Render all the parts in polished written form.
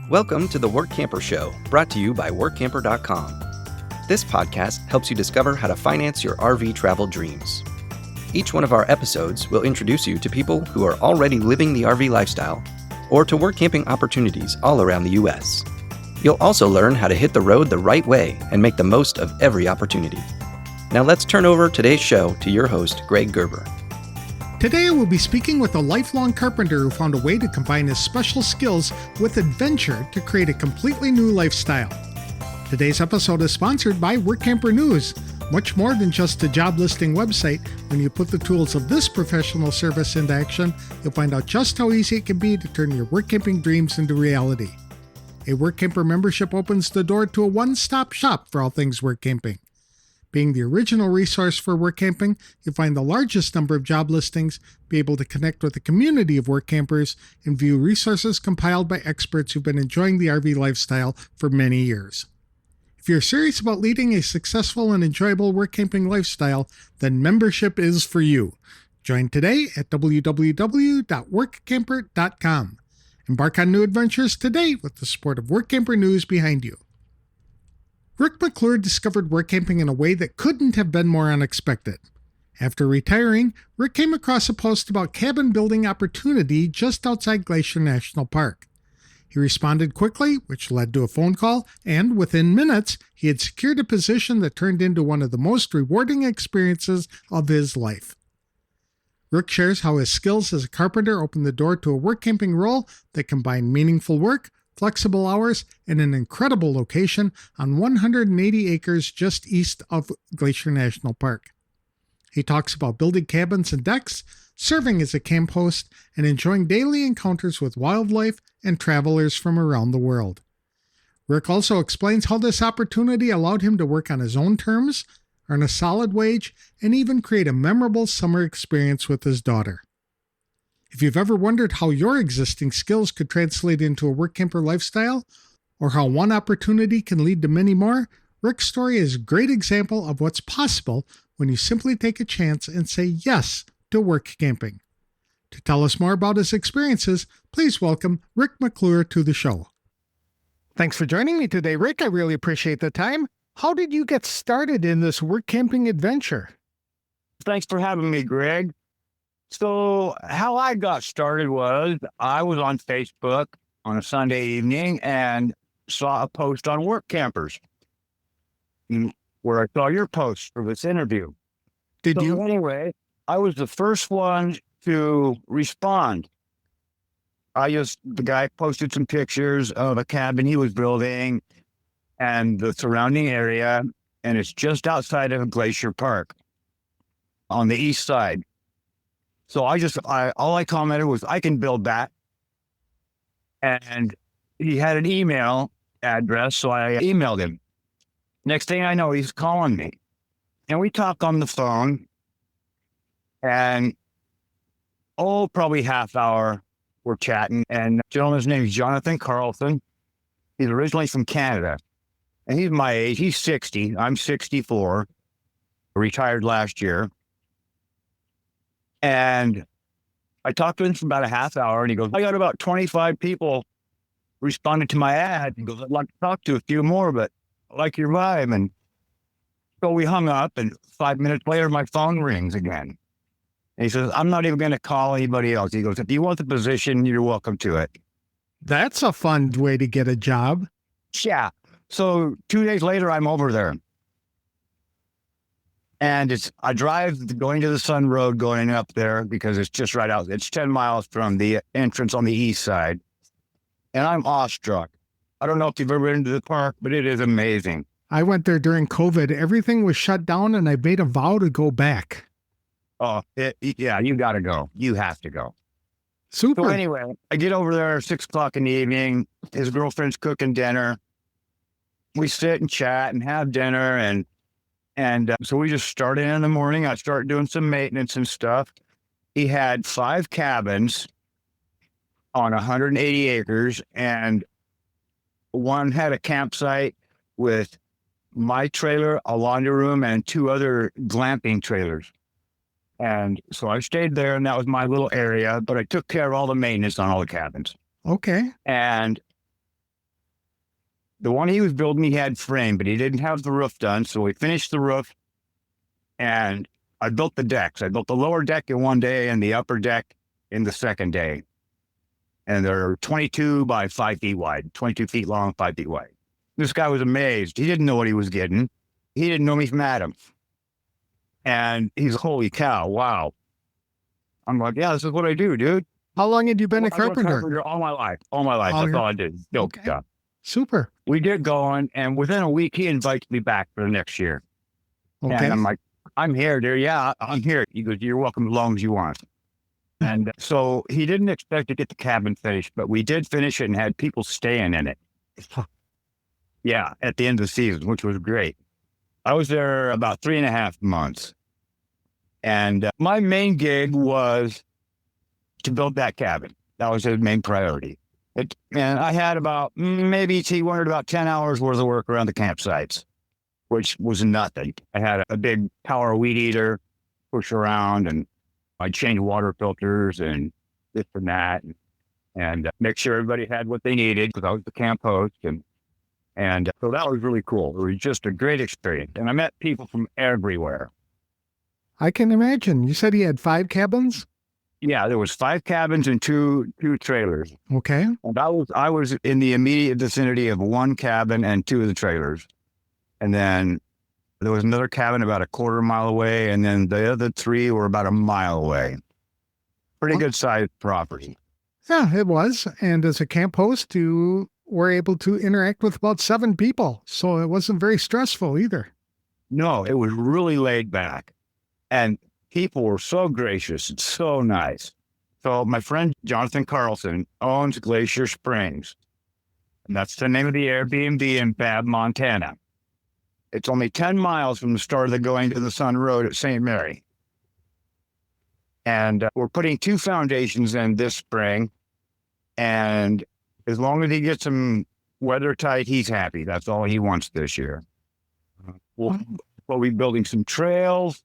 Welcome to the Workamper Show, brought to you by Workamper.com. This podcast helps you discover how to finance your RV travel dreams. Each one of our episodes will introduce you to people who are already living the RV lifestyle or to work camping opportunities all around the U.S. You'll also learn how to hit the road the right way and make the most of every opportunity. Now let's turn over today's show to your host, Greg Gerber. Today we'll be speaking with a lifelong carpenter who found a way to combine his special skills with adventure to create a completely new lifestyle. Today's episode is sponsored by Workamper News. Much more than just a job listing website, when you put the tools of this professional service into action, you'll find out just how easy it can be to turn your work camping dreams into reality. A Workamper membership opens the door to a one-stop shop for all things work camping. Being the original resource for work camping, you'll find the largest number of job listings, be able to connect with a community of work campers, and view resources compiled by experts who've been enjoying the RV lifestyle for many years. If you're serious about leading a successful and enjoyable work camping lifestyle, then membership is for you. Join today at www.workamper.com. Embark on new adventures today with the support of Workamper News behind you. Rick McClure discovered work camping in a way that couldn't have been more unexpected. After retiring, Rick came across a post about cabin building opportunity just outside Glacier National Park. He responded quickly, which led to a phone call, and within minutes, he had secured a position that turned into one of the most rewarding experiences of his life. Rick shares how his skills as a carpenter opened the door to a work camping role that combined meaningful work, flexible hours, and an incredible location on 180 acres just east of Glacier National Park. He talks about building cabins and decks, serving as a camp host, and enjoying daily encounters with wildlife and travelers from around the world. Rick also explains how this opportunity allowed him to work on his own terms, earn a solid wage, and even create a memorable summer experience with his daughter. If you've ever wondered how your existing skills could translate into a work camper lifestyle, or how one opportunity can lead to many more, Rick's story is a great example of what's possible when you simply take a chance and say yes to work camping. To tell us more about his experiences, please welcome Rick McClure to the show. Thanks for joining me today, Rick. I really appreciate the time. How did you get started in this work camping adventure? Thanks for having me, Greg. So how I got started was I was on Facebook on a Sunday evening and saw a post on work campers where I saw your post for this interview. Anyway, I was the first one to respond. The guy posted some pictures of a cabin he was building and the surrounding area, and it's just outside of Glacier Park on the east side. So all I commented was, I can build that. And he had an email address, so I emailed him. Next thing I know, he's calling me. And we talk on the phone. And, probably half hour, we're chatting. And the gentleman's name is Jonathan Carlson. He's originally from Canada. And he's my age. He's 60. I'm 64. Retired last year. And I talked to him for about a half hour, and he goes, I got about 25 people responded to my ad. He goes, I'd like to talk to a few more, but I like your vibe. And so we hung up, and 5 minutes later, my phone rings again. And he says, I'm not even going to call anybody else. He goes, if you want the position, you're welcome to it. That's a fun way to get a job. Yeah. So 2 days later, I'm over there. And I drive going to the Sun Road going up there because it's just right out. It's 10 miles from the entrance on the east side. And I'm awestruck. I don't know if you've ever been to the park, but it is amazing. I went there during COVID. Everything was shut down, and I made a vow to go back. Oh, yeah, you got to go. You have to go. Super. So anyway, I get over there at 6 o'clock in the evening. His girlfriend's cooking dinner. We sit and chat and have dinner, and so we just started in the morning. I started doing some maintenance and stuff. He had 5 cabins on 180 acres, and one had a campsite with my trailer, a laundry room, and 2 other glamping trailers. And so I stayed there, and that was my little area, but I took care of all the maintenance on all the cabins. Okay. And The one he was building, he had frame, but he didn't have the roof done. So we finished the roof, and I built the decks. I built the lower deck in one day and the upper deck in the second day. And they're 22 by 5 feet wide, 22 feet long, 5 feet wide. This guy was amazed. He didn't know what he was getting. He didn't know me from Adam. And he's, holy cow, wow. I'm like, yeah, this is what I do, dude. How long had you been a I've been carpenter? all my life. All my life. That's all I did. Build stuff. Super. We get going, and within a week, he invites me back for the next year. Okay. And I'm like, I'm here, dude. Yeah, I'm here. He goes, you're welcome as long as you want. And so he didn't expect to get the cabin finished, but we did finish it and had people staying in it. Yeah, at the end of the season, which was great. I was there about 3.5 months. And my main gig was to build that cabin. That was his main priority. And I had about, maybe he wanted about 10 hours worth of work around the campsites, which was nothing. I had a big power weed eater, push around, and I'd change water filters and this and that, and make sure everybody had what they needed, because I was the camp host. And so that was really cool. It was just a great experience. And I met people from everywhere. I can imagine. You said he had 5 cabins? Yeah, there was 5 cabins and two trailers. Okay. And I was in the immediate vicinity of 1 cabin and 2 of the trailers. And then there was another cabin about a 1/4 mile away, and then the other 3 were about a mile away. Pretty good sized property. Yeah, it was. And as a camp host, you were able to interact with about 7 people. So it wasn't very stressful either. No, it was really laid back. And people were so gracious and so nice. So my friend Jonathan Carlson owns Glacier Springs. And that's the name of the Airbnb in Babb, Montana. It's only 10 miles from the start of the Going to the Sun Road at St. Mary. And we're putting 2 foundations in this spring. And as long as he gets them weather tight, he's happy. That's all he wants this year. We'll be building some trails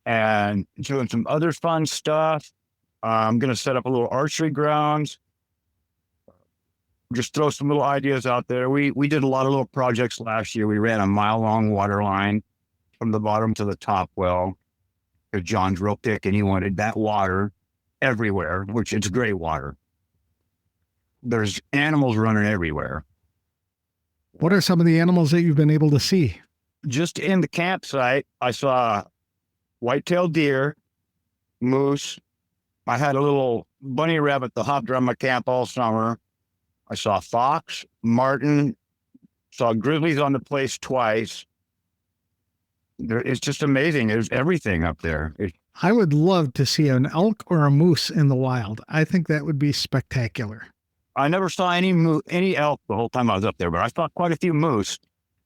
and doing some other fun stuff. I'm going to set up a little archery grounds. Just throw some little ideas out there. We did a lot of little projects last year. We ran a mile-long water line from the bottom to the top well, because John's real thick and he wanted that water everywhere, which it's great water. There's animals running everywhere. What are some of the animals that you've been able to see? Just in the campsite, I saw white-tailed deer, moose. I had a little bunny rabbit that hopped around my camp all summer. I saw fox, marten, saw grizzlies on the place twice. It's just amazing. There's everything up there. I would love to see an elk or a moose in the wild. I think that would be spectacular. I never saw any elk the whole time I was up there, but I saw quite a few moose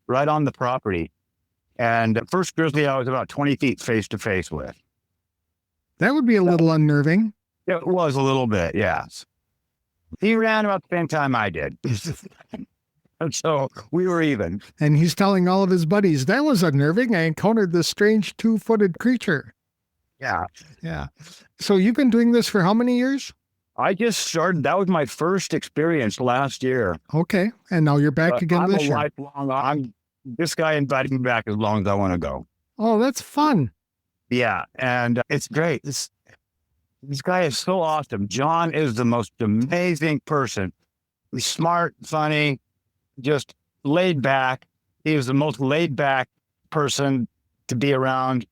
right on the property. And the first grizzly I was about 20 feet face to face with. That would be a little unnerving. It was a little bit, yes. He ran about the same time I did. And so we were even. And he's telling all of his buddies, that was unnerving. I encountered this strange 2-footed creature. Yeah. Yeah. So you've been doing this for how many years? I just started. That was my first experience last year. Okay. And now you're back again this year. This guy invited me back as long as I want to go. Oh, that's fun. Yeah. And it's great. This guy is so awesome. John is the most amazing person. He's smart, funny, just laid back. He is the most laid back person to be around.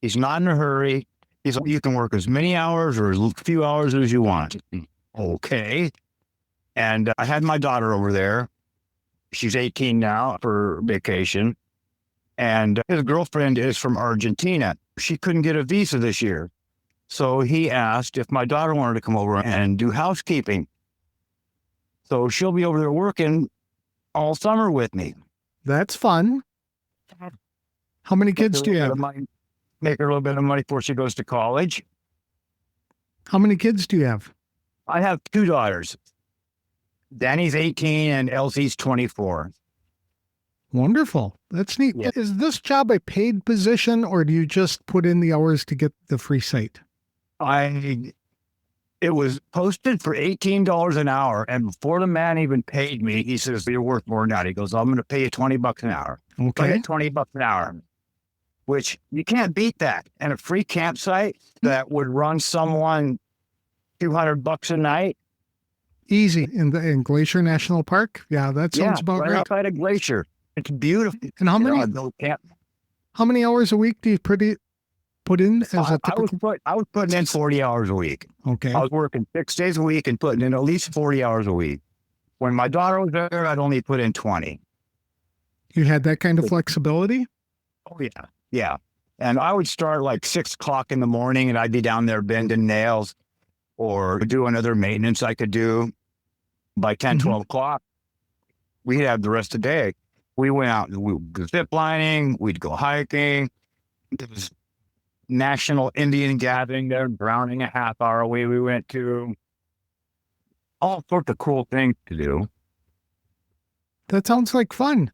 He's not in a hurry. You can work as many hours or as few hours as you want. Okay. And I had my daughter over there. She's 18 now for vacation. And his girlfriend is from Argentina. She couldn't get a visa this year. So he asked if my daughter wanted to come over and do housekeeping. So she'll be over there working all summer with me. That's fun. How many kids do you have? Make her a little bit of money before she goes to college. How many kids do you have? I have 2 daughters. Danny's 18 and Elsie's 24. Wonderful. That's neat. Yeah. Is this job a paid position, or do you just put in the hours to get the free site? I It was posted for $18 an hour. And before the man even paid me, he says, "You're worth more than that." He goes, "I'm going to pay you $20 an hour." So I Okay. get $20 an hour, which you can't beat that. And a free campsite that would run someone $200 a night. Easy in Glacier National Park. Yeah, that sounds about right right. outside of Glacier. It's beautiful. And how many hours a week do you put in as a typical? I was putting in 40 hours a week. Okay. I was working 6 days a week and putting in at least 40 hours a week. When my daughter was there, I'd only put in 20. You had that kind of flexibility? Oh, yeah. Yeah. And I would start like 6 o'clock in the morning and I'd be down there bending nails or doing other maintenance I could do. By 10, 12 o'clock, we'd have the rest of the day. We went out and we would go zip lining, we'd go hiking. There was National Indian Gathering there in Browning, a half hour away we went to. All sorts of cool things to do. That sounds like fun.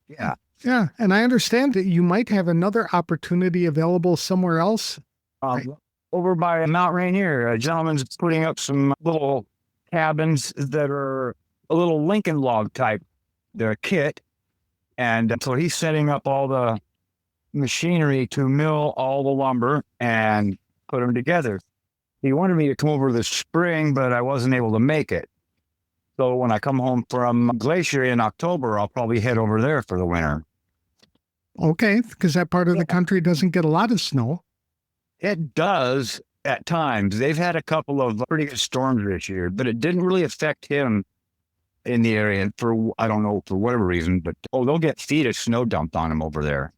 Yeah. Yeah. And I understand that you might have another opportunity available somewhere else. Over by Mount Rainier, a gentleman's putting up some little cabins that are a little Lincoln log type. They're a kit. And so he's setting up all the machinery to mill all the lumber and put them together. He wanted me to come over this spring, but I wasn't able to make it. So when I come home from Glacier in October, I'll probably head over there for the winter. Okay, because that part of the country doesn't get a lot of snow. It does at times. They've had a couple of pretty good storms this year, but it didn't really affect him in the area for, I don't know, for whatever reason, but they'll get feet of snow dumped on them over there.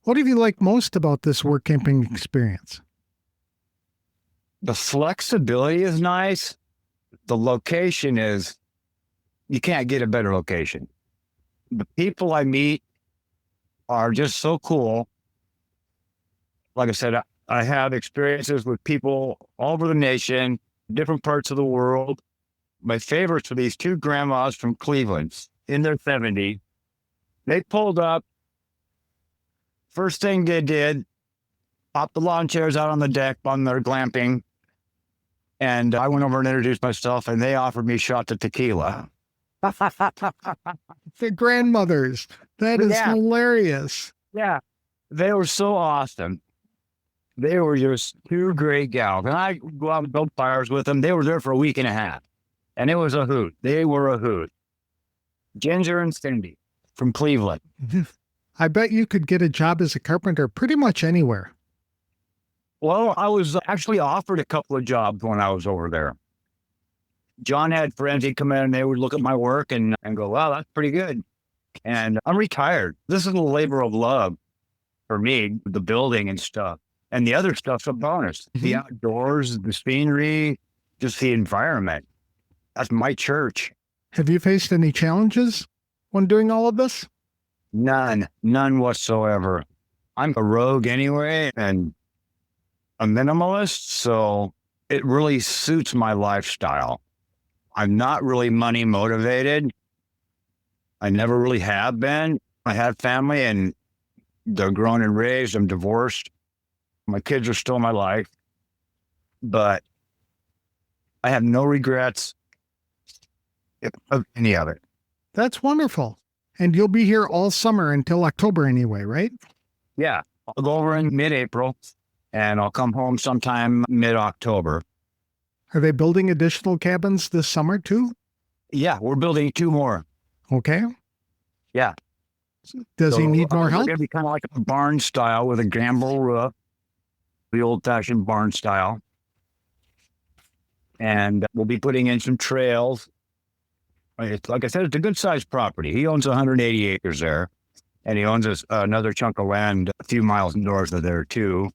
What have you liked most about this work camping experience? The flexibility is nice. The location is, you can't get a better location. The people I meet are just so cool. Like I said, I have experiences with people all over the nation, different parts of the world. My favorites are these 2 grandmas from Cleveland in their 70s. They pulled up. First thing they did, popped the lawn chairs out on the deck on their glamping. And I went over and introduced myself, and they offered me shots of tequila. The grandmothers. That is hilarious. Yeah. They were so awesome. They were just 2 great gals. And I go out and build fires with them. They were there for a week and a half. And it was a hoot. They were a hoot. Ginger and Cindy from Cleveland. I bet you could get a job as a carpenter pretty much anywhere. Well, I was actually offered a couple of jobs when I was over there. John had friends, he'd come in and they would look at my work and go, "Wow, that's pretty good." And I'm retired. This is a labor of love for me, the building and stuff. And the other stuff's a bonus. The outdoors, the scenery, just the environment. That's my church. Have you faced any challenges when doing all of this? None whatsoever. I'm a rogue anyway and a minimalist, so it really suits my lifestyle. I'm not really money motivated. I never really have been. I have family and they're grown and raised. I'm divorced. My kids are still my life, but I have no regrets of any of it. That's wonderful. And you'll be here all summer until October anyway, right? Yeah. I'll go over in mid-April and I'll come home sometime mid-October. Are they building additional cabins this summer too? Yeah, we're building 2 more. Okay. Yeah. Does he need more help? It's going to be kind of like a barn style with a gambrel roof, the old-fashioned barn style. And we'll be putting in some trails. It's, like I said, it's a good-sized property. He owns 180 acres there, and he owns another chunk of land a few miles north of there, too.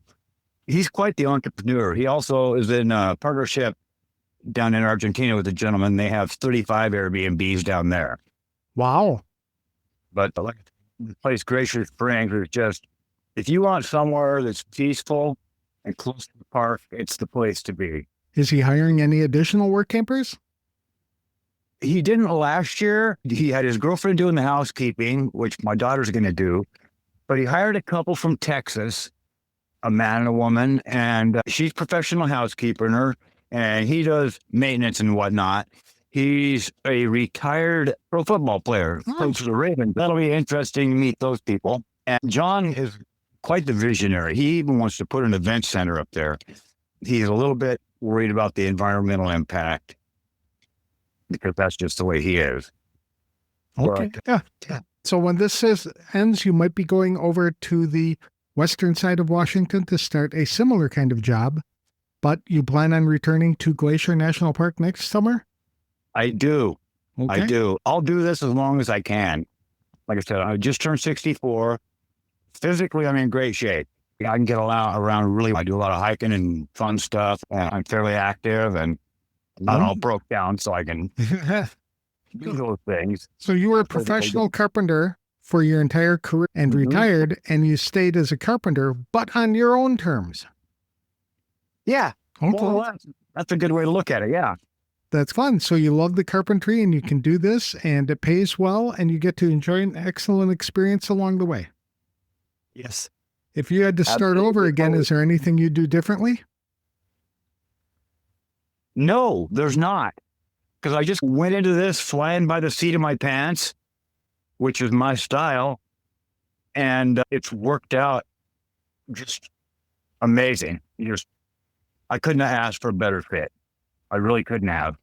He's quite the entrepreneur. He also is in a partnership down in Argentina with a gentleman. They have 35 Airbnbs down there. Wow. But like the place Glacier Springs is just, if you want somewhere that's peaceful and close to the park, it's the place to be. Is he hiring any additional work campers? He didn't last year. He had his girlfriend doing the housekeeping, which my daughter's going to do. But he hired a couple from Texas, a man and a woman, and she's professional housekeeper. and he does maintenance and whatnot. He's a retired pro football player, coach of the Ravens. That'll be interesting to meet those people. And John is quite the visionary. He even wants to put an event center up there. He's a little bit worried about the environmental impact because that's just the way he is. Okay. But, Yeah. So when this ends, you might be going over to the western side of Washington to start a similar kind of job, but you plan on returning to Glacier National Park next summer? I do. Okay. I do. I'll do this as long as I can. Like I said, I just turned 64. Physically, I'm in great shape. I can get around really. I do a lot of hiking and fun stuff, and I'm fairly active and not all broke down, so I can do those things. So you were a professional carpenter for your entire career and retired, and you stayed as a carpenter, but on your own terms. Yeah. Okay. Well, that's a good way to look at it. Yeah. That's fun. So you love the carpentry and you can do this and it pays well and you get to enjoy an excellent experience along the way. Yes. If you had to start over again, is there anything you'd do differently? No, there's not. Because I just went into this flying by the seat of my pants, which is my style. And it's worked out just amazing. I couldn't have asked for a better fit. I really couldn't have.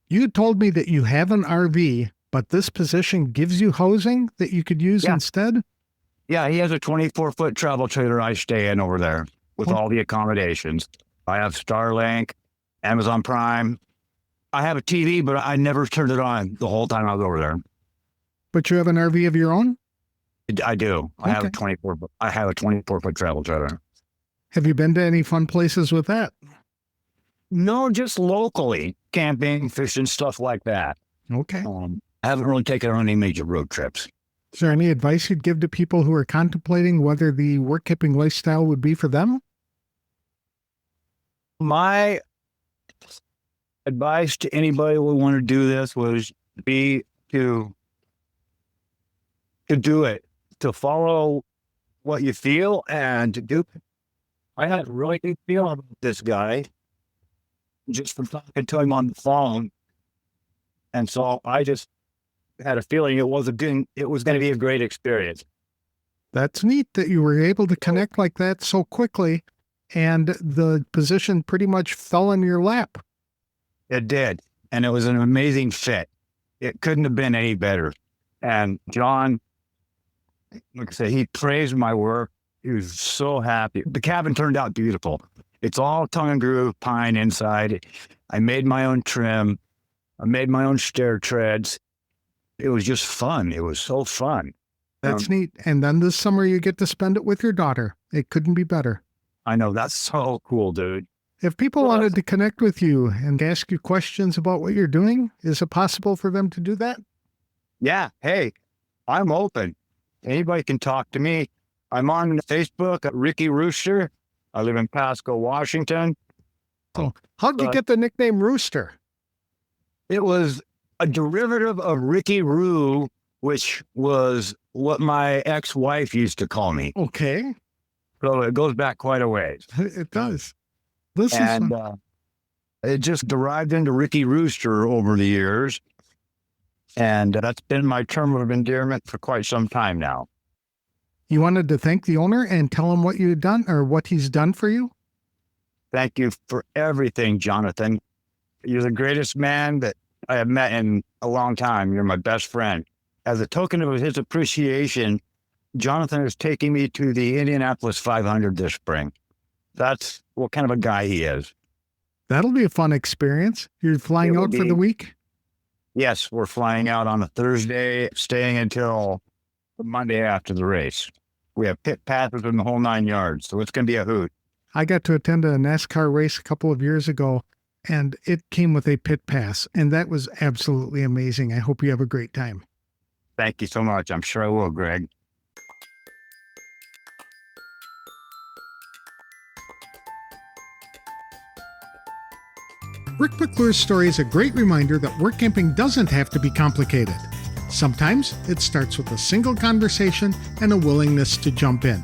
You told me that you have an RV, but this position gives you housing that you could use instead? Yeah, he has a 24-foot travel trailer I stay in over there with all the accommodations. I have Starlink, Amazon Prime. I have a TV, but I never turned it on the whole time I was over there. But you have an RV of your own? I do. I have a 24-foot travel trailer. Have you been to any fun places with that? No, just locally, camping, fishing, stuff like that. Okay. I haven't really taken on any major road trips. Is there any advice you'd give to people who are contemplating whether the work-keeping lifestyle would be for them? My advice to anybody who would want to do this was to do it, to follow what you feel and to do it. I had a really good feeling about this guy just from talking to him on the phone. And so I just had a feeling it was going to be a great experience. That's neat that you were able to connect like that so quickly and the position pretty much fell in your lap. It did. And it was an amazing fit. It couldn't have been any better. And John, like I said, he praised my work. He was so happy. The cabin turned out beautiful. It's all tongue and groove pine inside. I made my own trim. I made my own stair treads. It was just fun. It was so fun. That's neat. And then this summer you get to spend it with your daughter. It couldn't be better. I know. That's so cool, dude. If people wanted to connect with you and ask you questions about what you're doing, is it possible for them to do that? Yeah. Hey, I'm open. Anybody can talk to me. I'm on Facebook at Ricky Rooster. I live in Pasco, Washington. So how'd you get the nickname Rooster? It was a derivative of Ricky Roo, which was what my ex-wife used to call me. Okay. So it goes back quite a ways. It does. It just derived into Ricky Rooster over the years. And that's been my term of endearment for quite some time now. You wanted to thank the owner and tell him what you had done or what he's done for you? Thank you for everything, Jonathan. You're the greatest man that I have met in a long time. You're my best friend. As a token of his appreciation, Jonathan is taking me to the Indianapolis 500 this spring. That's what kind of a guy he is. That'll be a fun experience. You're flying out for the week? Yes, we're flying out on a Thursday, staying until the Monday after the race. We have pit passes in the whole 9 yards, so it's going to be a hoot. I got to attend a NASCAR race a couple of years ago, and it came with a pit pass, and that was absolutely amazing. I hope you have a great time. Thank you so much. I'm sure I will, Greg. Rick McClure's story is a great reminder that work camping doesn't have to be complicated. Sometimes it starts with a single conversation and a willingness to jump in.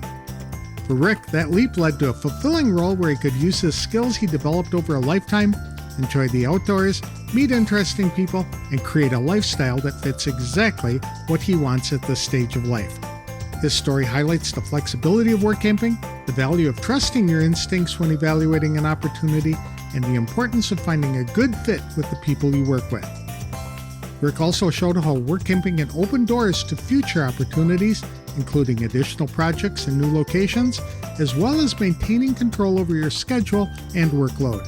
For Rick, that leap led to a fulfilling role where he could use the skills he developed over a lifetime enjoy the outdoors, meet interesting people, and create a lifestyle that fits exactly what he wants at this stage of life. This story highlights the flexibility of Workamping, the value of trusting your instincts when evaluating an opportunity, and the importance of finding a good fit with the people you work with. Rick also showed how Workamping can open doors to future opportunities, including additional projects and new locations, as well as maintaining control over your schedule and workload.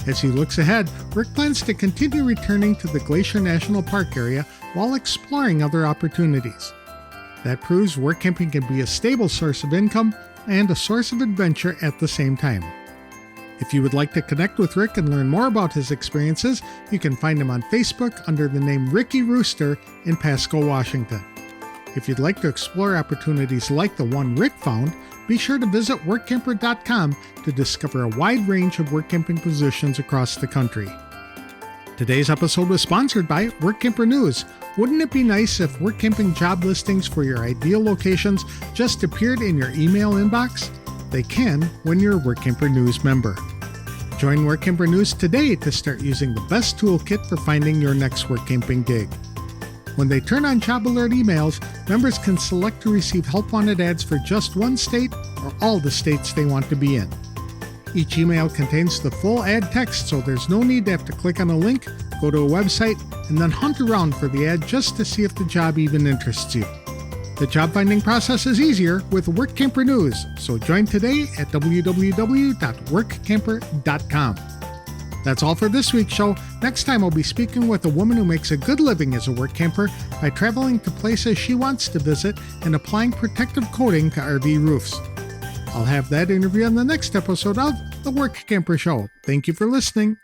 As he looks ahead, Rick plans to continue returning to the Glacier National Park area while exploring other opportunities. That proves Workamping can be a stable source of income and a source of adventure at the same time. If you would like to connect with Rick and learn more about his experiences, you can find him on Facebook under the name Ricky Rooster in Pasco, Washington. If you'd like to explore opportunities like the one Rick found, be sure to visit Workamper.com to discover a wide range of Workamping positions across the country. Today's episode was sponsored by Workamper News. Wouldn't it be nice if Workamping job listings for your ideal locations just appeared in your email inbox? They can when you're a Workamper News member. Join Workamper News today to start using the best toolkit for finding your next Workamping gig. When they turn on job alert emails, members can select to receive help wanted ads for just one state or all the states they want to be in. Each email contains the full ad text, so there's no need to have to click on a link, go to a website, and then hunt around for the ad just to see if the job even interests you. The job finding process is easier with Workamper News, so join today at www.workamper.com. That's all for this week's show. Next time I'll be speaking with a woman who makes a good living as a Workamper by traveling to places she wants to visit and applying protective coating to RV roofs. I'll have that interview on the next episode of The Workamper Show. Thank you for listening.